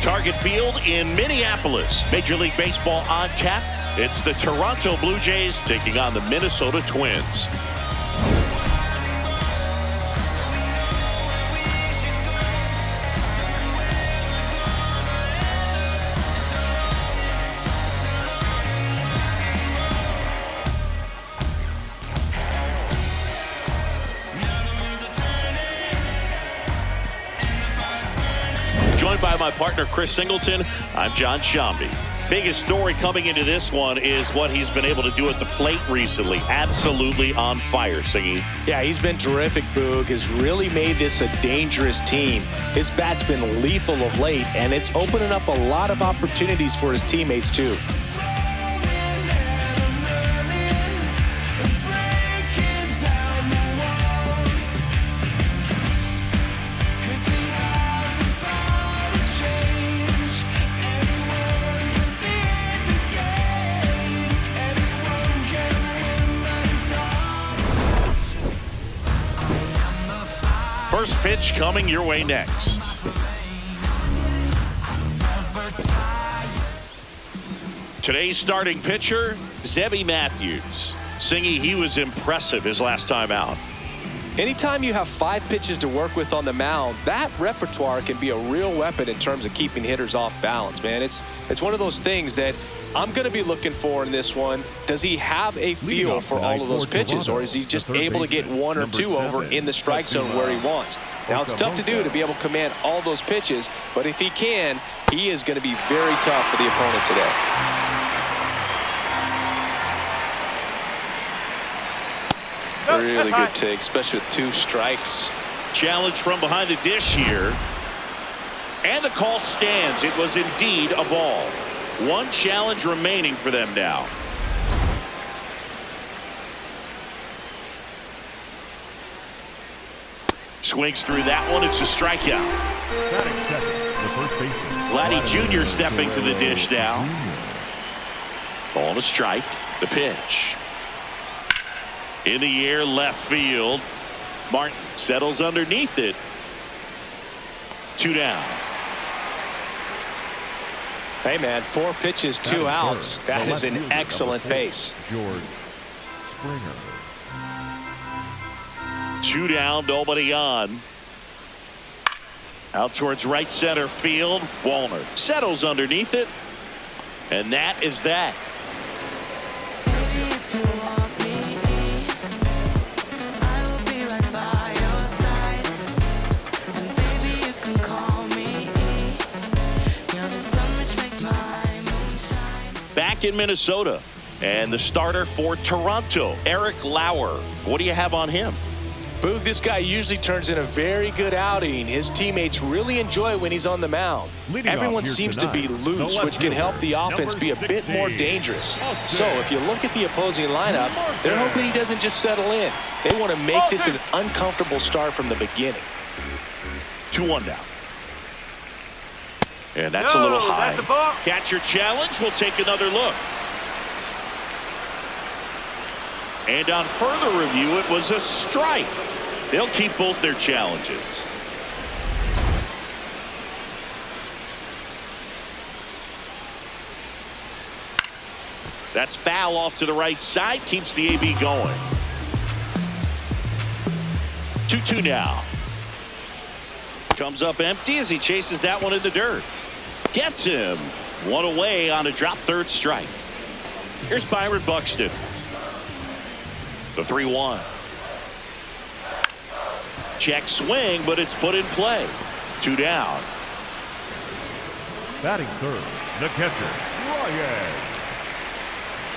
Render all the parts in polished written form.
Target Field in Minneapolis. Major League Baseball on tap. It's the Toronto Blue Jays taking on the Minnesota Twins. Joined by my partner, Chris Singleton, I'm John Shambi. Biggest story coming into this one is what he's been able to do at the plate recently. Absolutely on fire, Singy. Yeah, he's been terrific, Boog. Has really made this a dangerous team. His bat's been lethal of late, and it's opening up a lot of opportunities for his teammates, too. First pitch coming your way next. Today's starting pitcher, Zebby Matthews. Singy, he was impressive his last time out. Anytime you have 5 pitches to work with on the mound, that repertoire can be a real weapon in terms of keeping hitters off balance, man. It's one of those things that I'm going to be looking for in this one. Does he have a feel for all of those pitches, or is he just able to get 1 or 2 over in the strike zone where he wants? Now, it's tough to do to be able to command all those pitches, but if he can, he is going to be very tough for the opponent today. Really good take, especially with 2 strikes. Challenge from behind the dish here. And the call stands. It was indeed a ball. 1 challenge remaining for them now. Swings through that one. It's a strikeout. Vladdy Jr. stepping to the dish now. Ball to strike. The pitch. In the air, left field. Martin settles underneath it. 2 down. Hey, man, 4 pitches, 2 outs. That is an excellent pace. George Springer. 2 down, nobody on. Out towards right center field. Wallner settles underneath it. And that is that. Back in Minnesota, and the starter for Toronto, Eric Lauer. What do you have on him? Boog, this guy usually turns in a very good outing. His teammates really enjoy when he's on the mound. Everyone seems to be loose, which can help the offense be a bit more dangerous. So if you look at the opposing lineup, they're hoping he doesn't just settle in. They want to make this an uncomfortable start from the beginning. 2-1 down. And that's a little high. Catcher challenge. We'll take another look. And on further review, it was a strike. They'll keep both their challenges. That's foul off to the right side. Keeps the AB going. 2-2 now. Comes up empty as he chases that one in the dirt. Gets him. 1 away on a drop, 3rd strike. Here's Byron Buxton. The 3-1. Check swing, but it's put in play. 2 down. Batting 3rd, the catcher, Ryan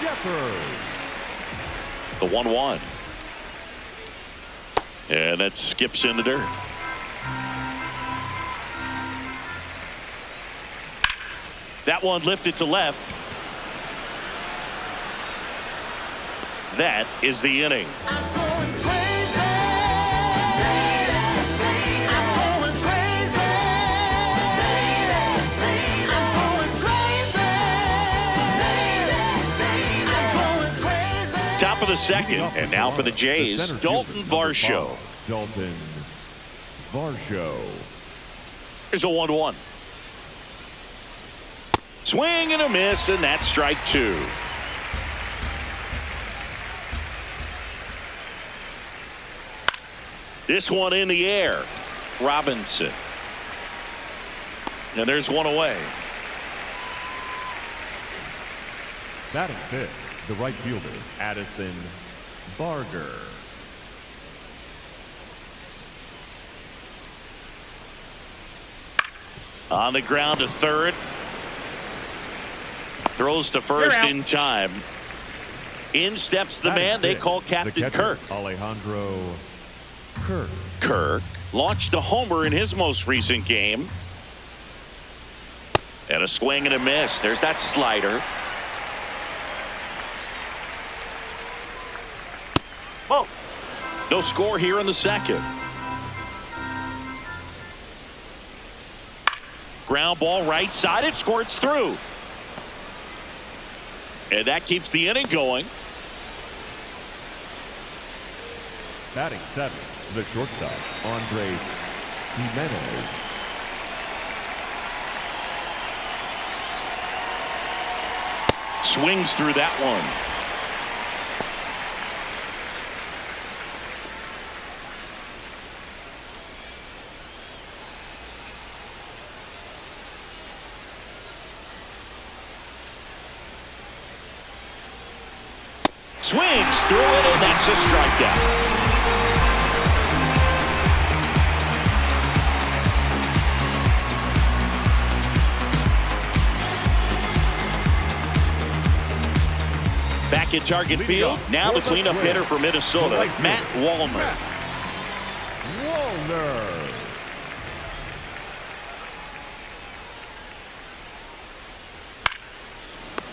Jeffers. The 1-1. And that skips in the dirt. That one lifted to left. That is the inning. Top of the 2nd, and now for the Jays, Dalton Varsho. Dalton Varsho. Here's a 1-1. Swing and a miss, and that's strike two. This one in the air. Robinson. And there's one away. Batting fifth, the right fielder, Addison Barger. On the ground to third. Throws to first in time. In steps the man they call Captain Kirk. Alejandro Kirk. Kirk launched a homer in his most recent game. And a swing and a miss. There's that slider. Oh. No score here in the second. Ground ball right side. It squirts through. And that keeps the inning going. Batting seventh, the shortstop, Andres Jimenez. Swings through that one. Swings through it, and that's a strikeout. Back in target field. Now the cleanup hitter for Minnesota, Matt Wallner. Wallner.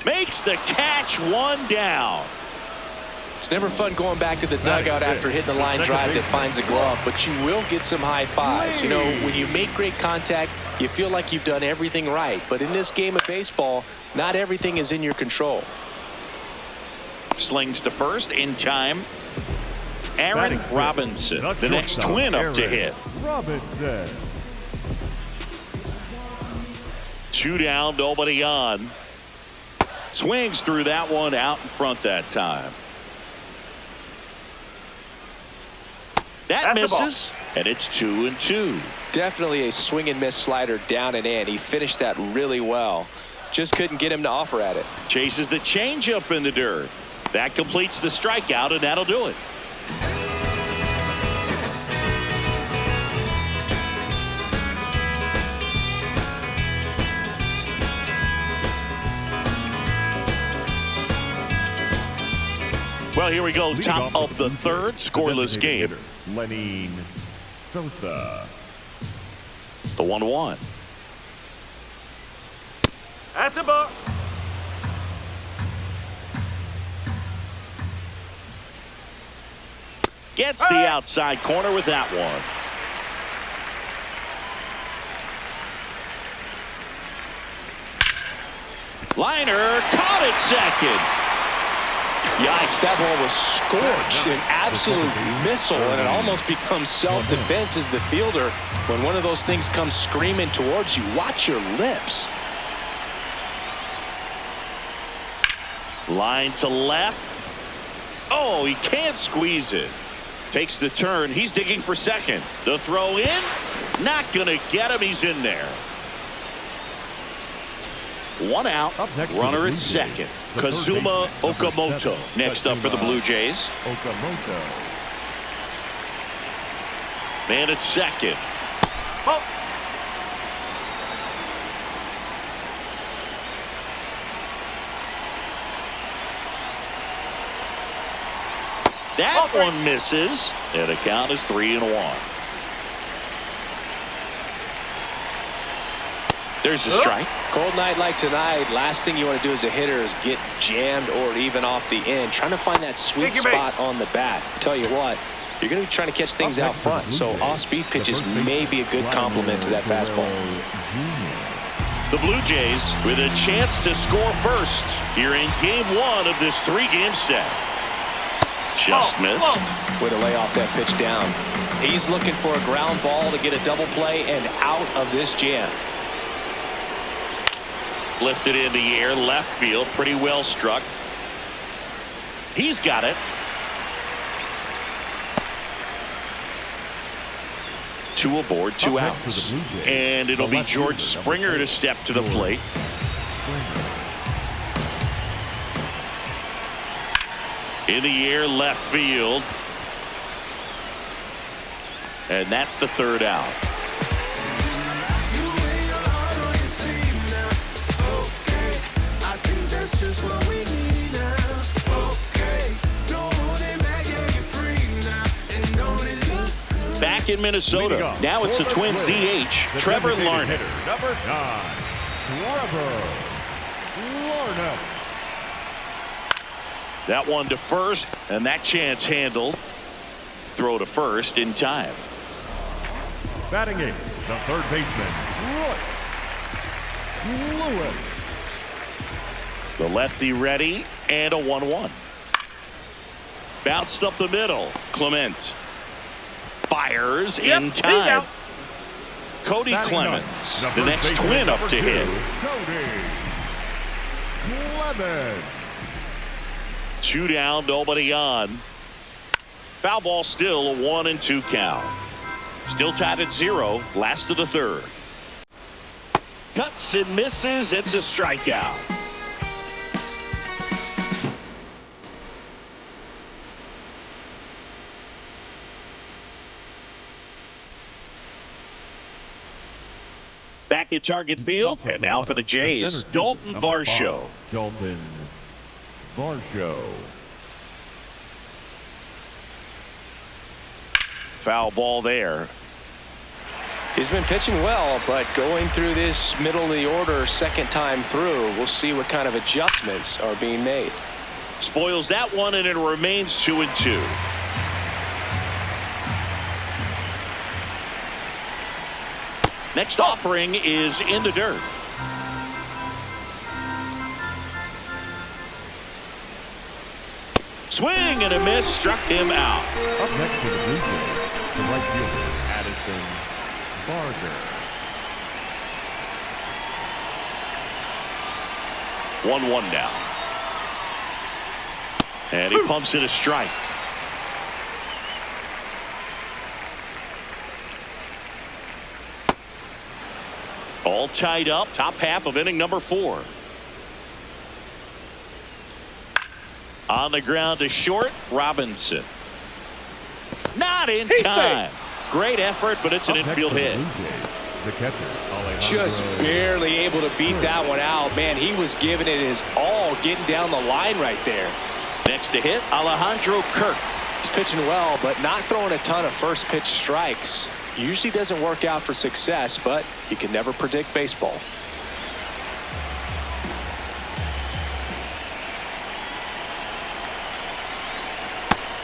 Makes the catch, one down. It's never fun going back to the dugout after hitting a line drive that finds a glove, but you will get some high fives. You know, when you make great contact, you feel like you've done everything right. But in this game of baseball, not everything is in your control. Slings to first in time. Aaron Robinson, the next twin up to hit. Robinson. 2 down, nobody on. Swings through that one, out in front that time. That misses, and it's 2-2. Definitely a swing and miss slider down and in. He finished that really well. Just couldn't get him to offer at it. Chases the changeup in the dirt. That completes the strikeout, and that'll do it. Well, here we go. Top of the third, scoreless game. Lenin Sosa. The 1-1. That's a ball. Gets the outside corner with that one. Liner caught it second. Yikes, that ball was scorched, an absolute missile, and it almost becomes self-defense as the fielder. When one of those things comes screaming towards you, watch your lips. Line to left. Oh, he can't squeeze it. Takes the turn. He's digging for second. The throw in. Not going to get him. He's in there. 1 out. Runner at second. Kazuma Okamoto next up for the Blue Jays. Okamoto. Man at second. Oh. That one misses, and the count is 3-1. There's a strike. Cold night like tonight, last thing you want to do as a hitter is get jammed or even off the end. Trying to find that sweet spot on the bat. Tell you what, you're going to be trying to catch things out front, so off-speed pitches may be a good complement to that fastball. The Blue Jays with a chance to score first here in game 1 of this 3-game set. Just missed. Way to lay off that pitch down. He's looking for a ground ball to get a double play and out of this jam. Lifted in the air, left field, pretty well struck. He's got it. 2 aboard, 2 outs. And it'll be George Springer to step to the plate. In the air, left field. And that's the 3rd out. Back in Minnesota. Now it's the Twins DH, Trevor Larned. Number 9, Trevor Larned. That one to first, and that chance handled. Throw to first in time. Batting 8th, the 3rd baseman, Royce Lewis. The lefty ready, and a 1-1. Bounced up the middle. Clement fires in time. Cody Batting Clemens, ninth, the next baseman, Twin up number to 2, hit. Cody Clemens. 2 down, nobody on. Foul ball, still a 1-2 count. Still tied at 0, last of the 3rd. Cuts and misses. It's a strikeout. Back at Target Field, and now for the Jays, Dalton Varsho. Dalton Varsho. Foul ball there. He's been pitching well, but going through this middle of the order 2nd time through, we'll see what kind of adjustments are being made. Spoils that one, and it remains 2-2. Next offering is in the dirt. Swing and a miss, struck him out. Up next to the Blue Jays, the right fielder, Addison Barger. 1-1 now. And he pumps it a strike. All tied up, top half of inning number 4. On the ground to short, Robinson. Not in time. Great effort, but it's an infield hit. The catcher, Just barely able to beat that one out. Man, he was giving it his all, getting down the line right there. Next to hit, Alejandro Kirk. He's pitching well, but not throwing a ton of first pitch strikes. Usually doesn't work out for success, but you can never predict baseball.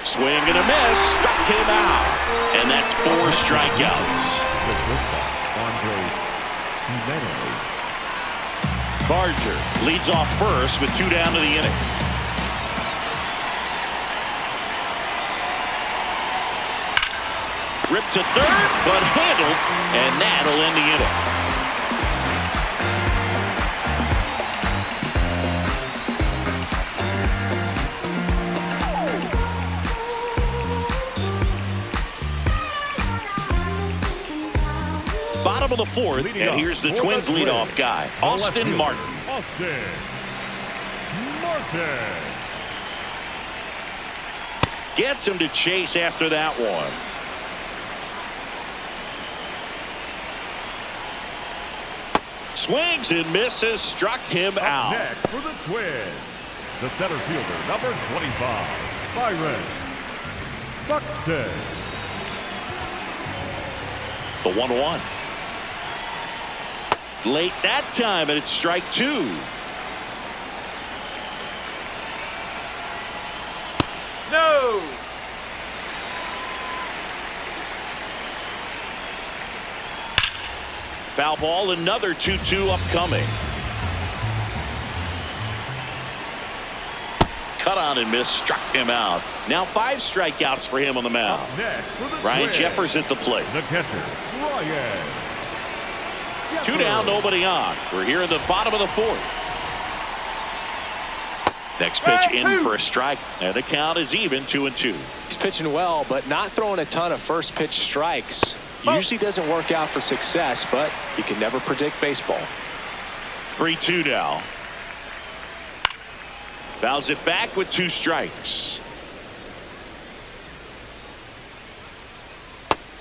Swing and a miss, struck him out. And that's 4 strikeouts. Barger leads off first with 2 down to the inning. Ripped to third, but handled, and that'll end the inning. Bottom of the 4th, and here's the Twins leadoff guy, Austin Martin. Austin Martin. Gets him to chase after that one. Swings and misses, struck him out. Next for the Twins, the center fielder, number 25, Byron Buxton. The 1-1. Late that time, and it's strike 2. No. Foul ball, another 2-2 upcoming. Cut on and miss, struck him out. Now 5 strikeouts for him on the mound. Next for the Ryan Twins, Jeffers at the plate. the catcher, Ryan Two down, nobody on. We're here in the bottom of the fourth. Next pitch in for a strike, and the count is even 2-2. He's pitching well, but not throwing a ton of first pitch strikes. Usually doesn't work out for success, but you can never predict baseball. 3-2 now. Fouls it back with 2 strikes.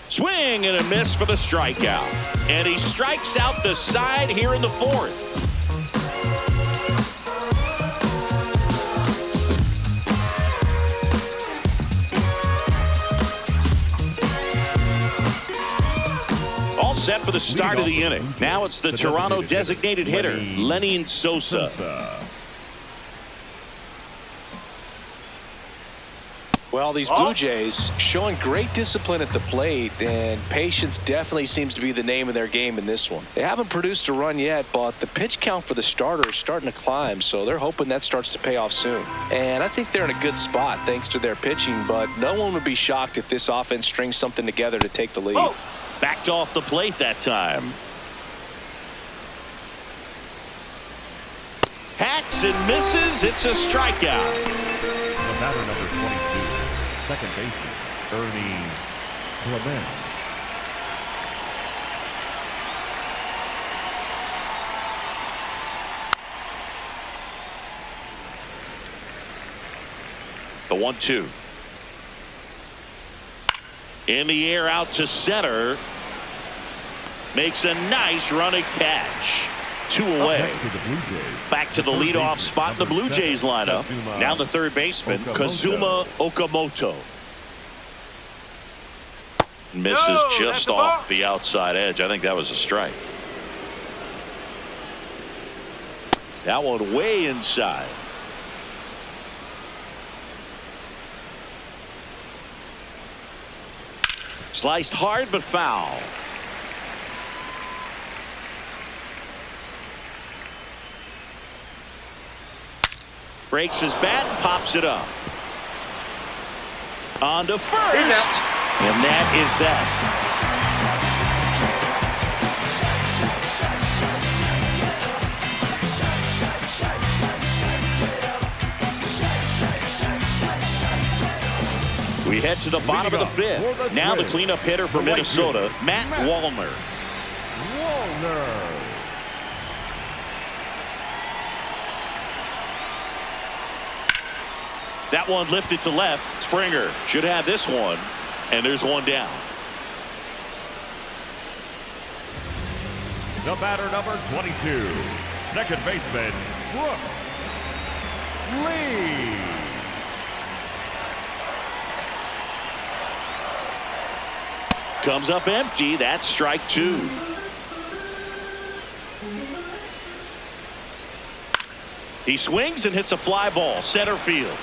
Swing and a miss for the strikeout. And he strikes out the side here in the fourth. All set for the start of the inning. Now it's the Toronto designated hitter, Lenny Sosa. Well, these Blue Jays showing great discipline at the plate, and patience definitely seems to be the name of their game in this one. They haven't produced a run yet, but the pitch count for the starter is starting to climb, so they're hoping that starts to pay off soon. And I think they're in a good spot thanks to their pitching, but no one would be shocked if this offense strings something together to take the lead. Backed off the plate that time. Hacks and misses. It's a strikeout. The batter number 22, second baseman, Ernie Clement. The 1-2. In the air out to center. Makes a nice running catch. 2 away. Back to the leadoff spot in the Blue Jays lineup. Now the third baseman, Kazuma Okamoto. Misses just off the outside edge. I think that was a strike. That one way inside. Sliced hard but foul. Breaks his bat and pops it up. On to first. And that is that. We head to the bottom of the fifth. Now the cleanup hitter for Minnesota, Matt Wallner. That one lifted to left. Springer should have this one. And there's one down. The batter number 22, second baseman, Brooke Lee. Comes up empty. That's strike 2. He swings and hits a fly ball center field.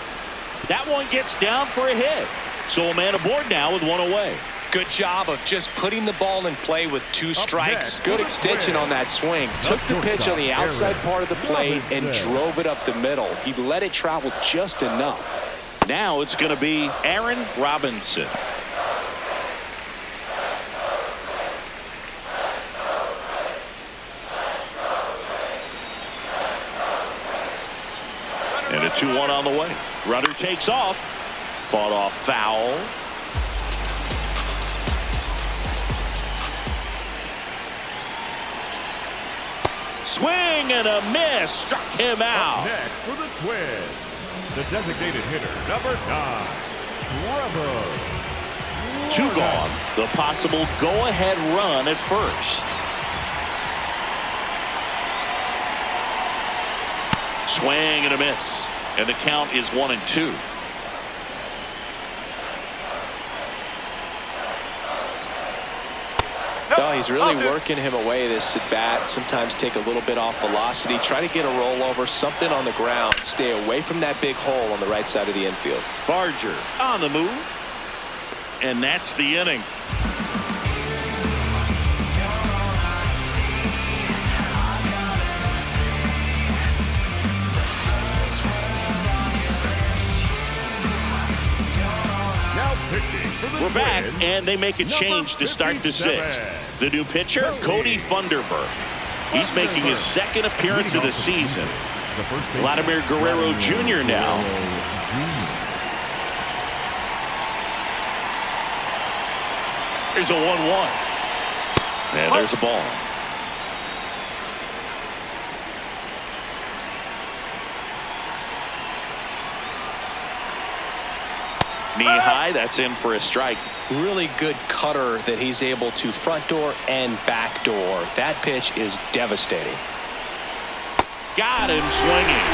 That one gets down for a hit. So a man aboard now with 1 away. Good job of just putting the ball in play with 2 strikes. Good extension on that swing. Took the pitch on the outside part of the plate and drove it up the middle. He let it travel just enough. Now it's going to be Aaron Robinson. And a 2-1 on the way. Runner takes off. Fought off foul. Swing and a miss. Struck him out. Up next for the Twins, the designated hitter, number 9, Trevor. 2 gone. The possible go-ahead run at first. Swing and a miss. And the count is 1-2. No, he's really working him away this at bat. Sometimes take a little bit off velocity. Try to get a rollover, something on the ground. Stay away from that big hole on the right side of the infield. Barger on the move. And that's the inning. We're back, and they make a change to start the 6th. The new pitcher, Cody Funderburk. He's making his second appearance of the season. Vladimir Guerrero Jr. now. Here's a 1-1. And there's a ball. Knee high, that's in for a strike. Really good cutter that he's able to front door and back door. That pitch is devastating. Got him swinging.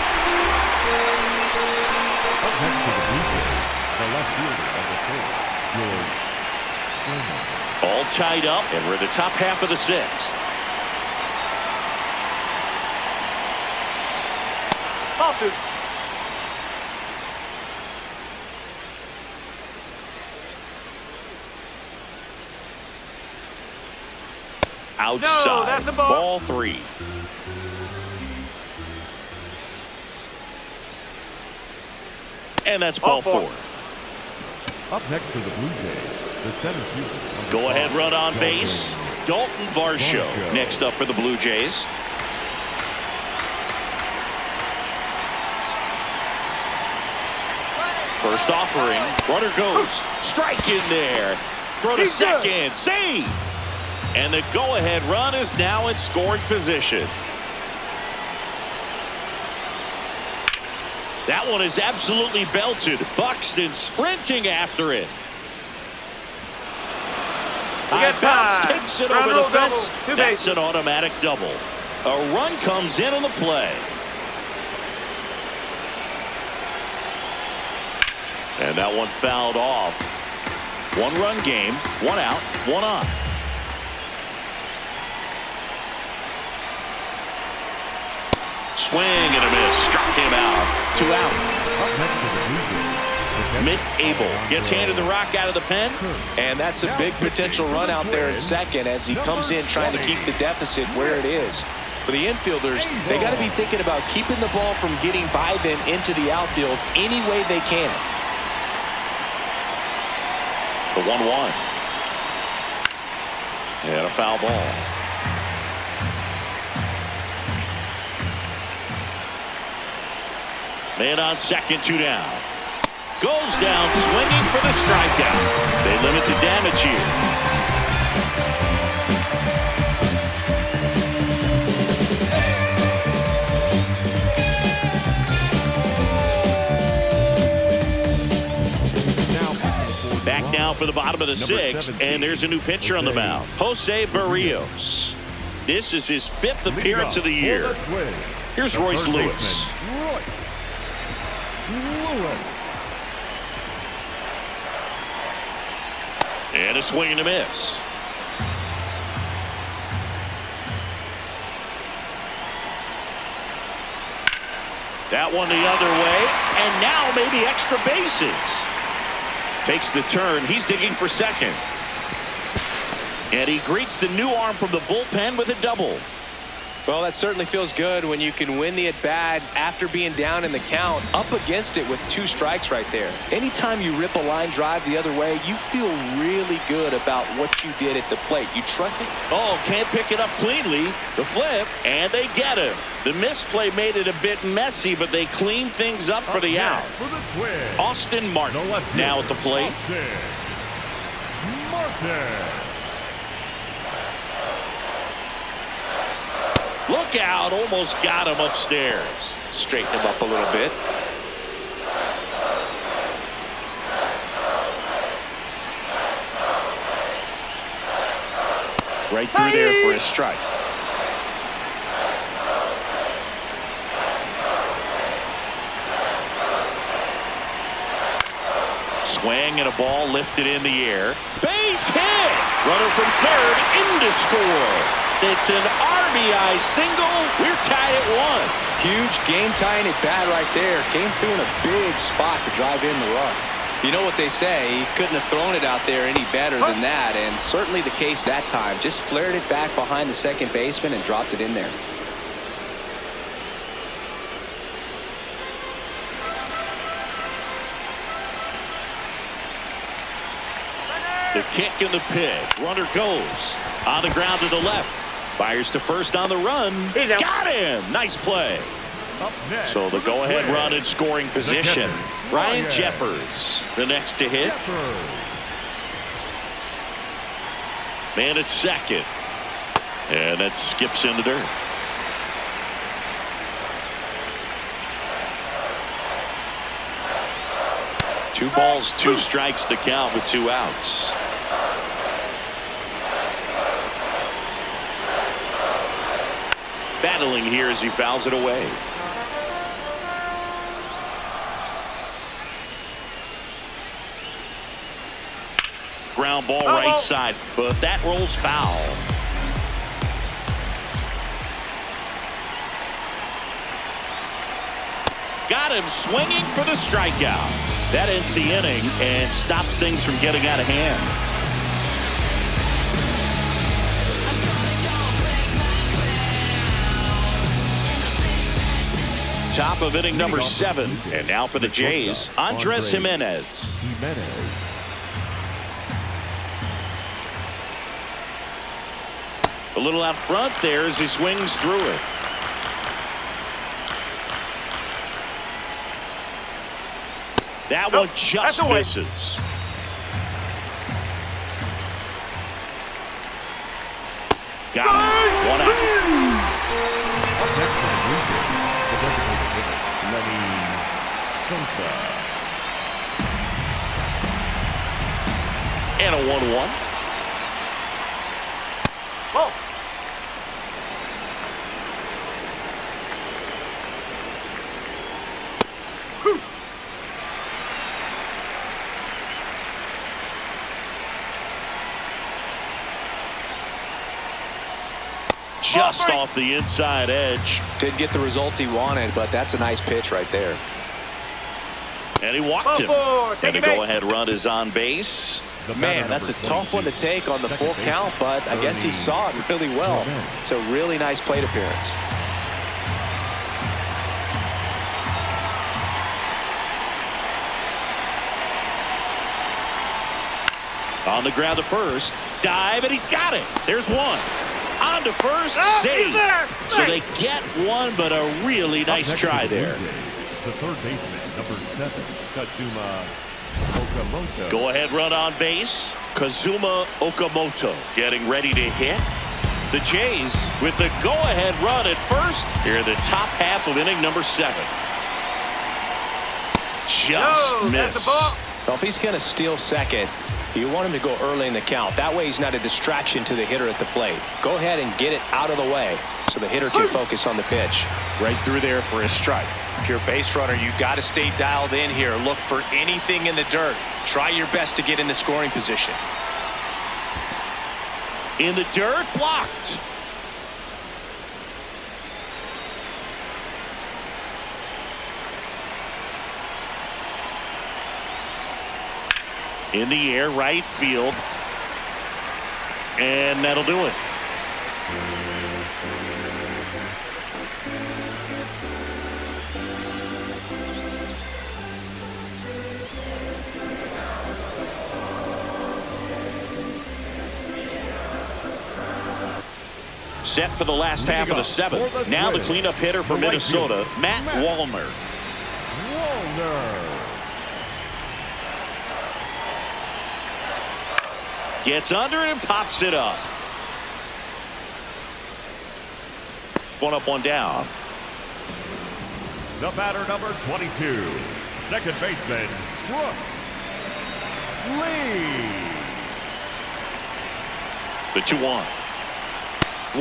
Up next to the Blue Jays, the left fielder of the fourth, George Sherman. All tied up, and we're in the top half of the sixth. Outside. No, that's a ball. Ball 3. And that's ball 4. Up next to the Blue Jays, the center fielder. Go ahead run on base. Dalton Varsho next up for the Blue Jays. First offering. Runner goes. Strike in there. Throw to second. Save. And the go-ahead run is now in scoring position. That one is absolutely belted. Buxton sprinting after it. Bounce takes it over the fence. That's an automatic double. A run comes in on the play. And that one fouled off. 1-run game, 1 out, 1 on. Swing and a miss. Struck him out. 2 out. Up next to the Blue Jays, Mick Abel gets handed the rock out of the pen. And that's a big potential run out there at second as he comes in trying to keep the deficit where it is. For the infielders, they got to be thinking about keeping the ball from getting by them into the outfield any way they can. The 1-1. And a foul ball. Man on second, 2 down. Goes down swinging for the strikeout. They limit the damage here. Back now for the bottom of the sixth, and there's a new pitcher on the mound, Jose Barrios. This is his 5th appearance of the year. Here's Royce Lewis. And a swing and a miss. That one the other way, and now maybe extra bases. Takes the turn. He's digging for second. And he greets the new arm from the bullpen with a double. Well, that certainly feels good when you can win the at-bat after being down in the count, up against it with 2 strikes right there. Anytime you rip a line drive the other way, you feel really good about what you did at the plate. You trust it. Oh, can't pick it up cleanly. The flip, and they get him. The misplay made it a bit messy, but they cleaned things up for the out. Austin Martin now at the plate. Look out, almost got him upstairs. Straighten him up a little bit. Right through there for a strike. Swing and a ball lifted in the air. Base hit! Runner from third in to score. It's an RBI single. We're tied at 1. Huge game-tying at bat right there. Came through in a big spot to drive in the run. You know what they say, he couldn't have thrown it out there any better than that, and certainly the case that time. Just flared it back behind the second baseman and dropped it in there. The kick and the pitch. Runner goes on the ground to the left. Fires to first on the run. Got him. Nice play. Up next, So the go-ahead run in scoring position. Ryan Jeffers, the next to hit. Man at second. And that skips in the dirt. Two balls, two strikes to count with 2 outs. Battling here as he fouls it away. Ground ball right side, but that rolls foul. Got him swinging for the strikeout. That ends the inning and stops things from getting out of hand. Top of inning number 7. And now for the Jays, Andres Jimenez. A little out front there as he swings through it. That one just misses. Got it. 1 out. And a 1-1. Ball. Just off the inside edge. Didn't get the result he wanted, but that's a nice pitch right there. And he walked him. And the go-ahead run is on base. Man, that's a tough one to take on the full count, but I guess he saw it really well. It's a really nice plate appearance. On the ground to first. Dive, and he's got it. There's one. On to first, save. So they get one, but a really nice try there. The third baseman, number 7, Kazuma Okamoto. Go ahead run on base. Kazuma Okamoto getting ready to hit. The Jays with the go ahead run at first here in the top half of inning number 7. Just missed. Well, if he's going to steal second, you want him to go early in the count. That way he's not a distraction to the hitter at the plate. Go ahead and get it out of the way so the hitter can focus on the pitch. Right through there for a strike. If you're a base runner, you got to stay dialed in here. Look for anything in the dirt. Try your best to get into scoring position. In the dirt, blocked. In the air, right field. And that'll do it. Set for the last half of the 7th. Now the cleanup hitter for Minnesota, Matt Wallner. Gets under it and pops it up. One up, one down. The batter, number 22, second baseman, Brooks Lee. The 2-1.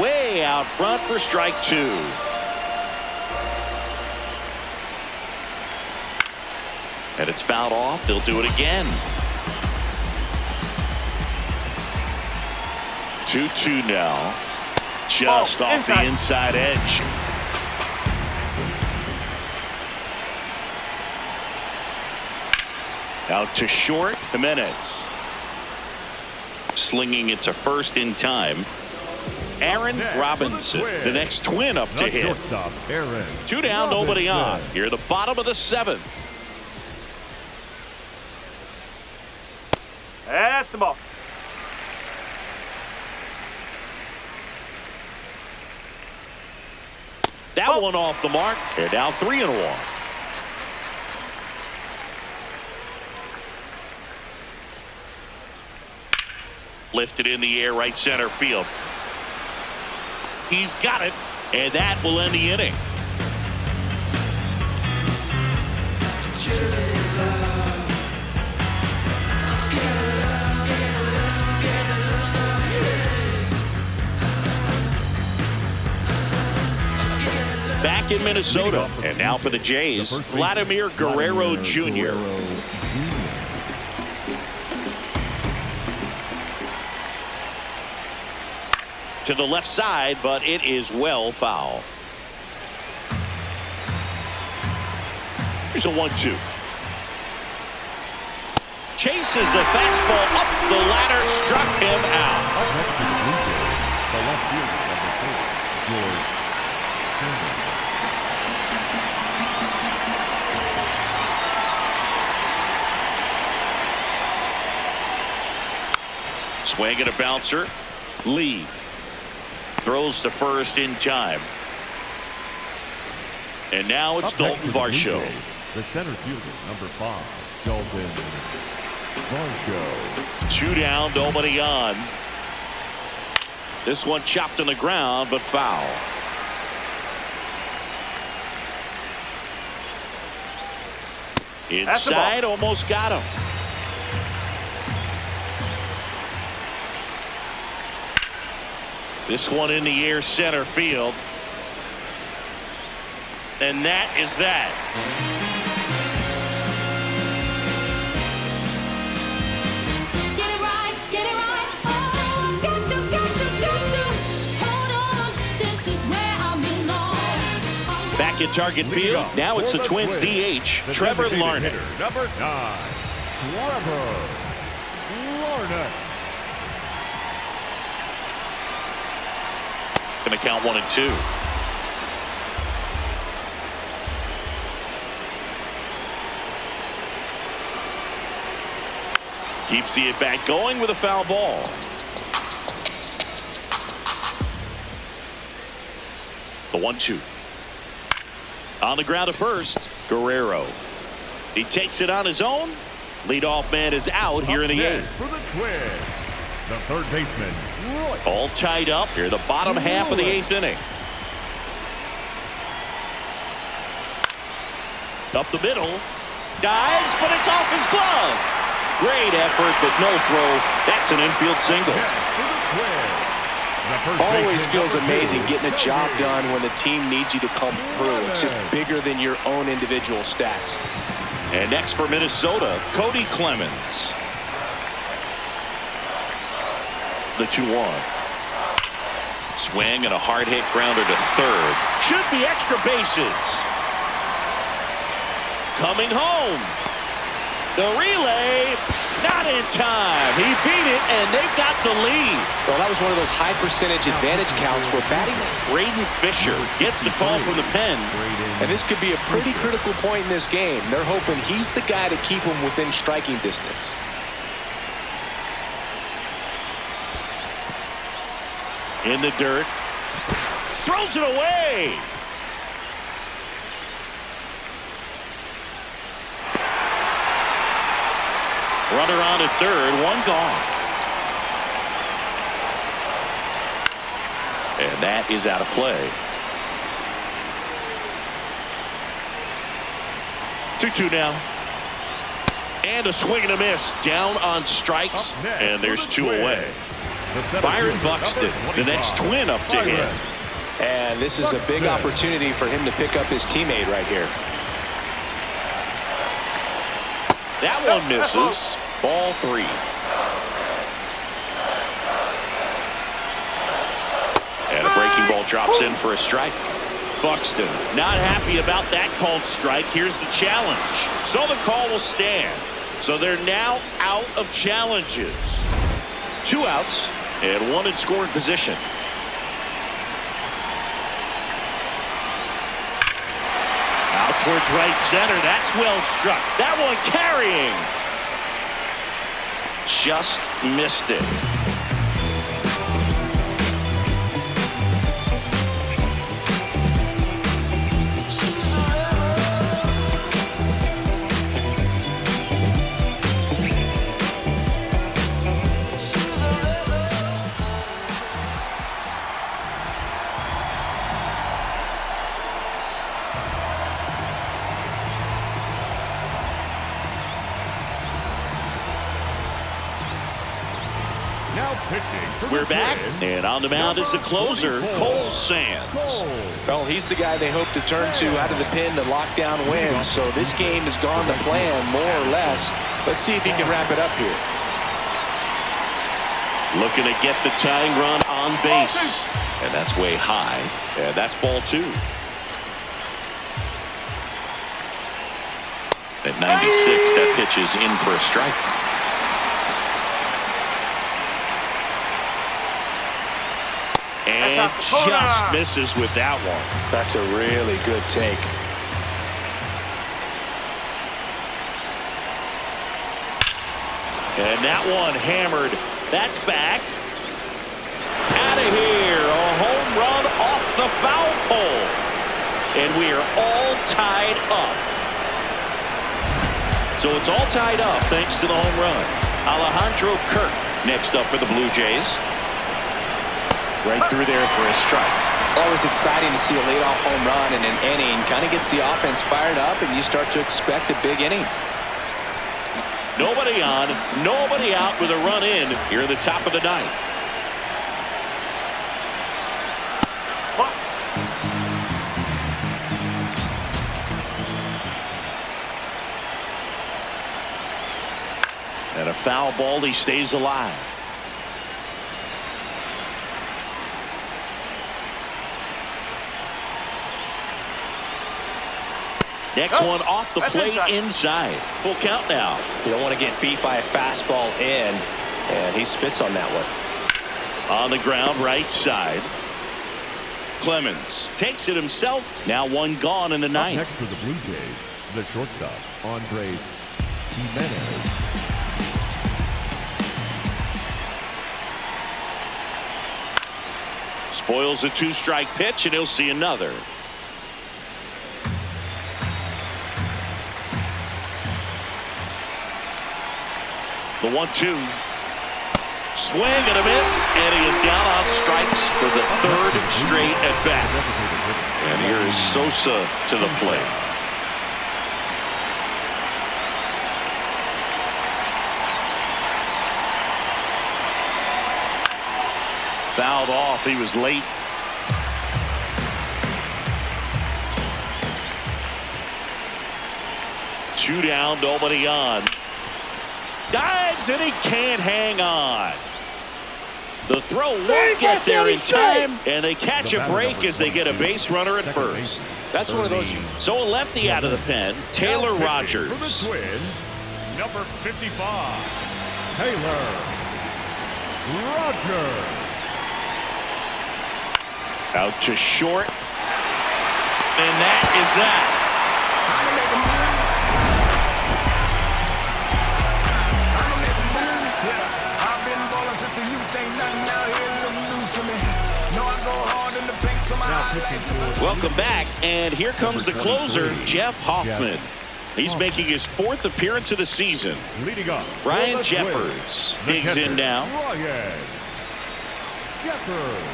Way out front for strike 2. And it's fouled off. They'll do it again. 2-2 now. Just off the inside edge. Out to short, Jimenez. Slinging it to first in time. Aaron Robinson, the next twin up to hit. 2 down, nobody on. Here at the bottom of the 7th. That's the ball. That one off the mark. They're now 3-1. Lifted in the air, right center field. He's got it, and that will end the inning. Back in Minnesota, and now for the Jays, Vladimir Guerrero Jr. To the left side, but it is well foul. Here's a 1-2. Chases the fastball up the ladder, struck him out. Up next to the Blue Jays, the left fielder, number 4, George. Swing and a bouncer. Lee throws to first in time. And now it's Dalton Varsho. The center fielder, number 5, Dalton Varsho. 2 down, nobody on. This one chopped on the ground, but foul. Inside, almost got him. This one in the air, center field. And that is that. Get it right, oh, got to, hold on, this is where I belong. Back in target field, now it's the Twins DH, Trevor Larned. Number 9, Trevor Larned. Going to count 1-2. Keeps the at-bat going with a foul ball. The 1-2. On the ground to first, Guerrero. He takes it on his own. Leadoff man is out here in the 8th. For the Twins, the third baseman, Roy. All tied up here, the bottom half of the 8th inning. Up the middle. Dives, but it's off his glove. Great effort, but no throw. That's an infield single. Always feels amazing getting a job done when the team needs you to come through. It's just bigger than your own individual stats. And next for Minnesota, Cody Clemens. The 2-1. Swing and a hard hit grounder to third. Should be extra bases. Coming home. The relay, not in time. He beat it, and they've got the lead. Well, that was one of those high percentage advantage counts where batting. Braden Fisher gets the call from the pen. And this could be a pretty critical point in this game. They're hoping he's the guy to keep them within striking distance. In the dirt. Throws it away. Runner on at third, one gone. And that is out of play. 2-2 now. And a swing and a miss. Down on strikes, and there's 2 away. Byron Buxton, the next Twin up to him. And this is a big opportunity for him to pick up his teammate right here. That one misses. Ball 3. And a breaking ball drops in for a strike. Buxton not happy about that called strike. Here's the challenge. So the call will stand. So they're now out of challenges. 2 outs and 1 in scoring position. Out towards right center. That's well struck. That one carrying. Just missed it. Now pitching for We're the back, Twins, and on the mound is the closer, 24, Cole Sands. Well, he's the guy they hope to turn to out of the pen to lock down wins. So this game has gone to plan, more or less. Let's see if he can wrap it up here. Looking to get the tying run on base. And that's way high. And that's ball 2. At 96, that pitch is in for a strike. And just misses with that one. That's a really good take. And that one hammered. That's back. Out of here. A home run off the foul pole. And we are all tied up. So it's all tied up thanks to the home run. Alejandro Kirk next up for the Blue Jays. Right through there for a strike. Always exciting to see a leadoff home run in an inning. Kind of gets the offense fired up, and you start to expect a big inning. Nobody on, nobody out with a run in here at the top of the ninth. And a foul ball, he stays alive. Next one off the plate inside. Full count now. You don't want to get beat by a fastball in, and he spits on that one. On the ground, right side. Clemens takes it himself. Now one gone in the ninth. Next for the Blue Jays, the shortstop, Andres Jimenez. Spoils a 2-strike pitch, and he'll see another. The 1-2. Swing and a miss, and he is down on strikes for the 3rd straight at bat. And here is Sosa to the plate. Fouled off. He was late. Two down, nobody on. Dives, and he can't hang on. The throw won't get there in time, and they catch a break as they get a base runner at first. That's one of those. So a lefty out of the pen, Taylor Rogers. For the Twins, number 55, Taylor Rogers. Out to short. And that is that. Welcome back, and here comes the closer, Jeff Hoffman. He's making his 4th appearance of the season. Leading up, Ryan Jeffers digs in now. Ryan Jeffers.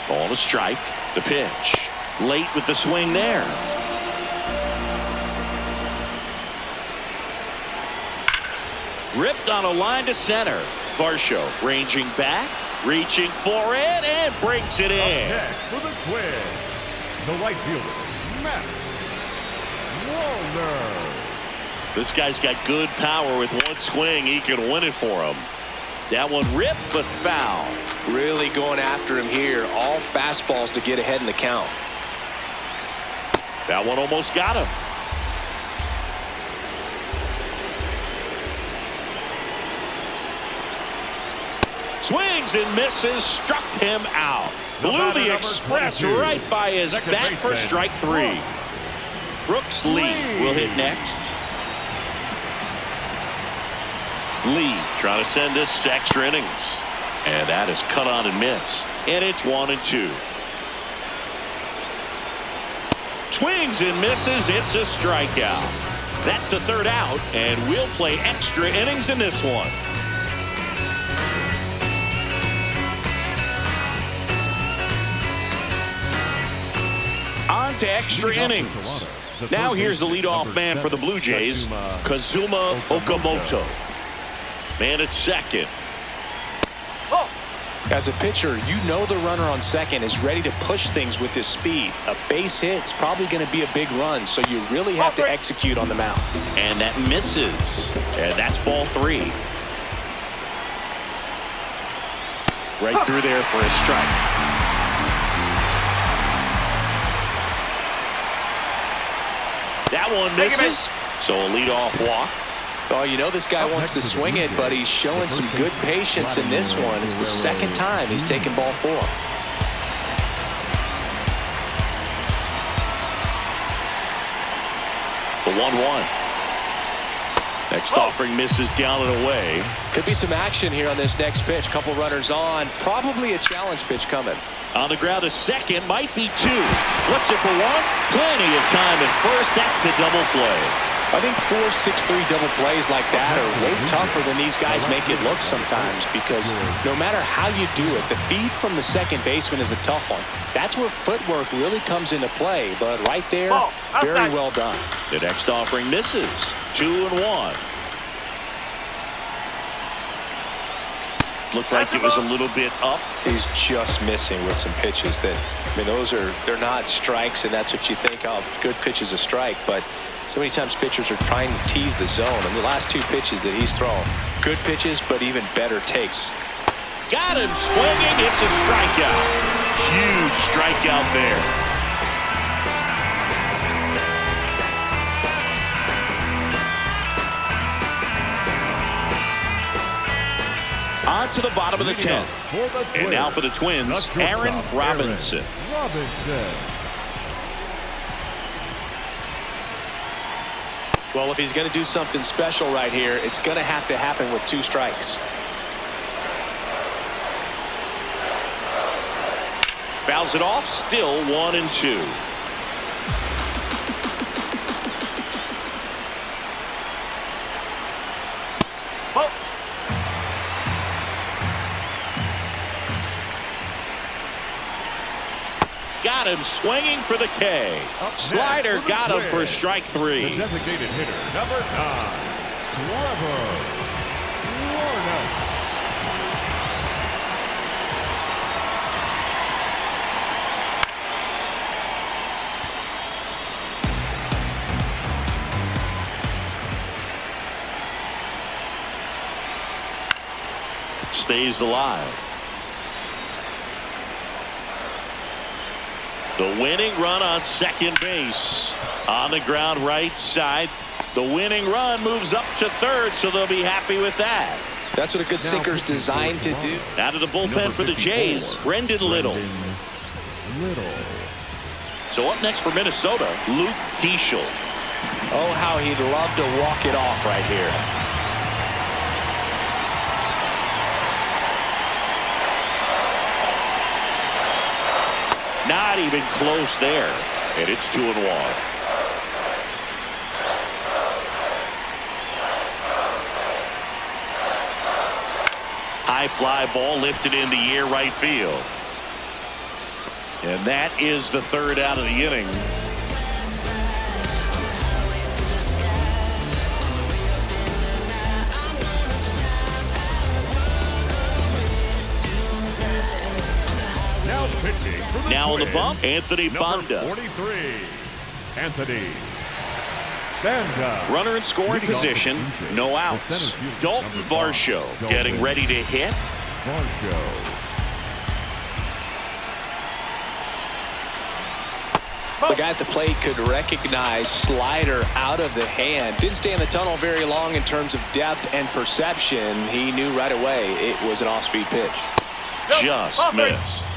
Ball to strike. The pitch. Late with the swing there. Ripped on a line to center. Varsho ranging back, reaching for it, and brings it in. Next for the Twins, the right fielder, Matt Wallner. This guy's got good power. With one swing, he can win it for him. That one ripped, but foul. Really going after him here. All fastballs to get ahead in the count. That one almost got him. Swings and misses, struck him out. Blew the express right by his bat for strike 3. Brooks Lee will hit next. Lee trying to send this to extra innings. And that is cut on and missed. And it's 1-2. Swings and misses. It's a strikeout. That's the 3rd out, and we'll play extra innings in this one. On to extra innings. Now here's the leadoff man for the Blue Jays, Kazuma Okamoto. Man at second. As a pitcher, you know the runner on second is ready to push things with his speed. A base hit's probably going to be a big run, so you really have to execute on the mound. And that misses. And that's ball 3. Right through there for a strike. That one misses. So a leadoff walk. Oh, you know this guy wants to swing it, but he's showing some good patience in this one. It's the second time he's taken ball 4. The 1-1. Next offering misses down and away. Could be some action here on this next pitch. Couple runners on. Probably a challenge pitch coming. On the ground, a second, might be 2. Flips it for 1. Plenty of time at first. That's a double play. I think 4-6-3 double plays like that are way tougher than these guys make it look sometimes, because no matter how you do it, the feed from the second baseman is a tough one. That's where footwork really comes into play, but right there, very well done. The next offering misses. 2-1. Looked like it was a little bit up. He's just missing with some pitches that, I mean, they're not strikes, and that's what you think, oh, good pitch is a strike, but so many times pitchers are trying to tease the zone. And the last 2 pitches that he's thrown, good pitches, but even better takes. Got him swinging. It's a strikeout. Huge strikeout there. On to the bottom of the 10th. And now for the Twins, Aaron Robinson. Well, if he's going to do something special right here, it's going to have to happen with 2 strikes. Fouls it off, still 1-2. Got him swinging for the K. Slider got him for strike 3. The designated hitter, number 9, Trevor Warner. Stays alive. The winning run on second base. On the ground right side. The winning run moves up to third, so they'll be happy with that. That's what a good sinker's designed to do. Out of the bullpen for the Jays, Brendan Little. So up next for Minnesota, Luke Keeschel. Oh, how he'd love to walk it off right here. Not even close there. And it's 2-1. High fly ball lifted in the air right field. And that is the 3rd out of the inning. Now on the bump, Anthony Banda. 43, Anthony Banda. Runner in scoring position, no outs. Dalton Varsho getting ready to hit. The guy at the plate could recognize slider out of the hand. Didn't stay in the tunnel very long in terms of depth and perception. He knew right away it was an off-speed pitch. Just missed.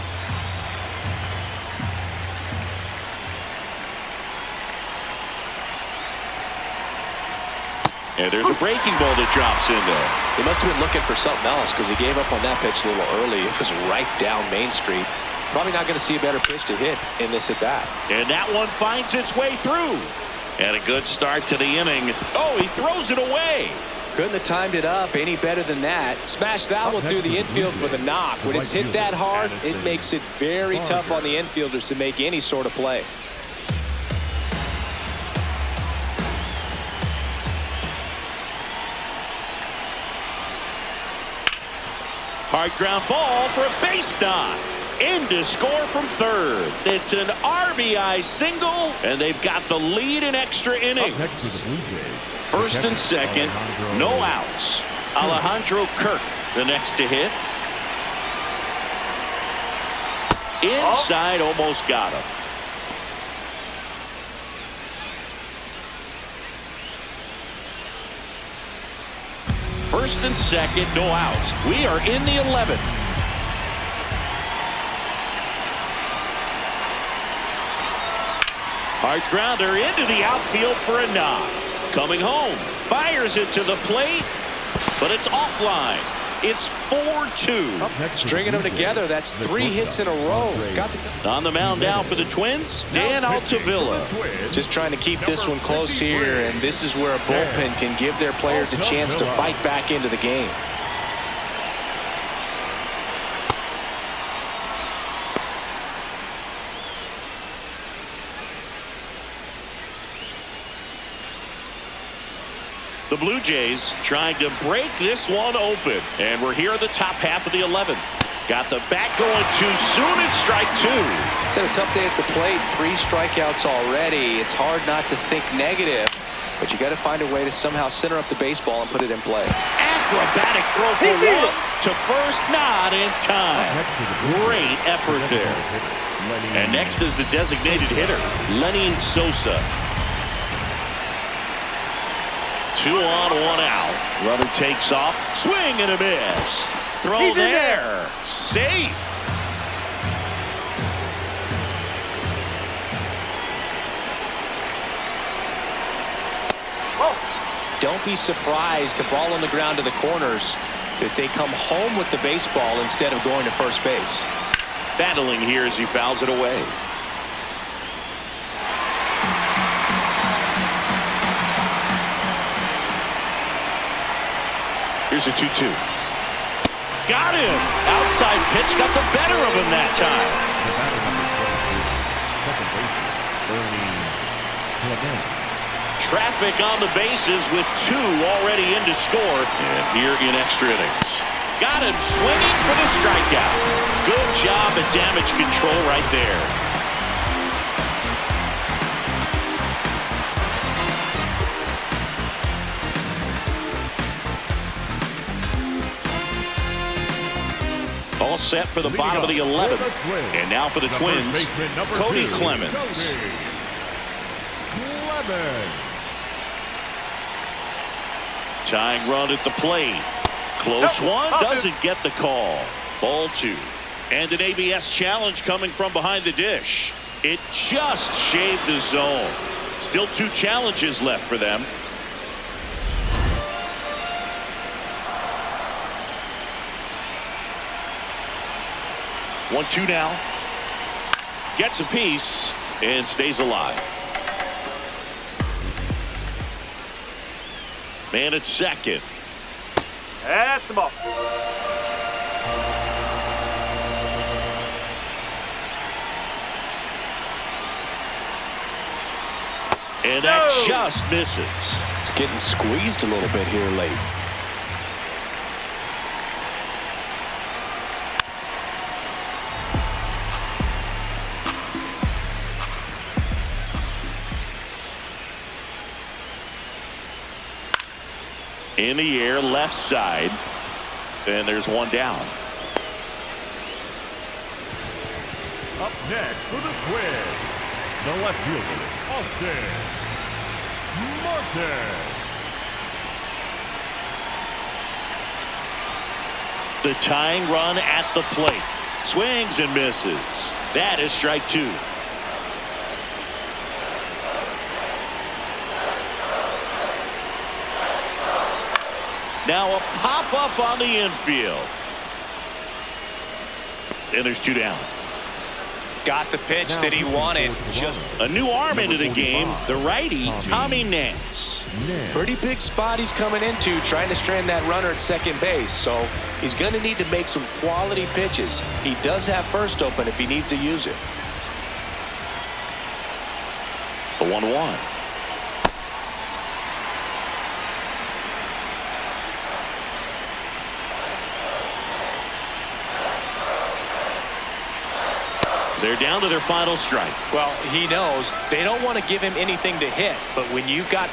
And there's a breaking ball that drops in there. He must have been looking for something else, because he gave up on that pitch a little early. It was right down Main Street. Probably not going to see a better pitch to hit in this at bat. And that one finds its way through. And a good start to the inning. Oh, he throws it away. Couldn't have timed it up any better than that. Smash that one through the infield for the knock. When it's hit that hard, it makes it very tough on the infielders to make any sort of play. Hard ground ball for a base knock. In to score from third. It's an RBI single, and they've got the lead in extra innings. First and second, no outs. Alejandro Kirk, the next to hit. Inside, almost got him. First and second, no outs. We are in the 11th. Hard grounder into the outfield for a knock. Coming home, fires it to the plate, but it's offline. It's 4-2. Stringing them together, that's 3 hits in a row. Got the On the mound now for the Twins, Dan Altavilla. Just trying to keep this one close here, and this is where a bullpen can give their players a chance to fight back into the game. The Blue Jays trying to break this one open. And we're here at the top half of the 11th. Got the bat going too soon. It's strike 2. It's had a tough day at the plate. 3 strikeouts already. It's hard not to think negative, but you got to find a way to somehow center up the baseball and put it in play. Acrobatic throw for one to first, not in time. Great effort there. And next is the designated hitter, Lenny Sosa. 2 on, 1 out. Runner takes off. Swing and a miss. Throw there. Safe. Don't be surprised to ball on the ground to the corners that they come home with the baseball instead of going to first base. Battling here as he fouls it away. Here's a 2-2. Got him. Outside pitch got the better of him that time. Traffic on the bases with 2 already in to score. And here in extra innings. Got him swinging for the strikeout. Good job at damage control right there. All set for the bottom of the 11th. And now for the Twins, Cody Clemens. Tying run at the plate. Close one, doesn't get the call. Ball 2. And an ABS challenge coming from behind the dish. It just shaved the zone. Still 2 challenges left for them. 1-2 now. Gets a piece and stays alive. Man at second. That's the ball. And that just misses. It's getting squeezed a little bit here late. In the air, left side. And there's 1 down. Up next for the Twins, the left fielder, Austin Martin. The tying run at the plate. Swings and misses. That is strike 2. Now a pop-up on the infield. And there's 2 down. Got the pitch that he wanted. Just a new arm into the game. The righty, Tommy Nance. pretty big spot he's coming into, trying to strand that runner at second base. So he's going to need to make some quality pitches. He does have first open if he needs to use it. The 1-1. They're down to their final strike. Well, he knows they don't want to give him anything to hit, but when you've got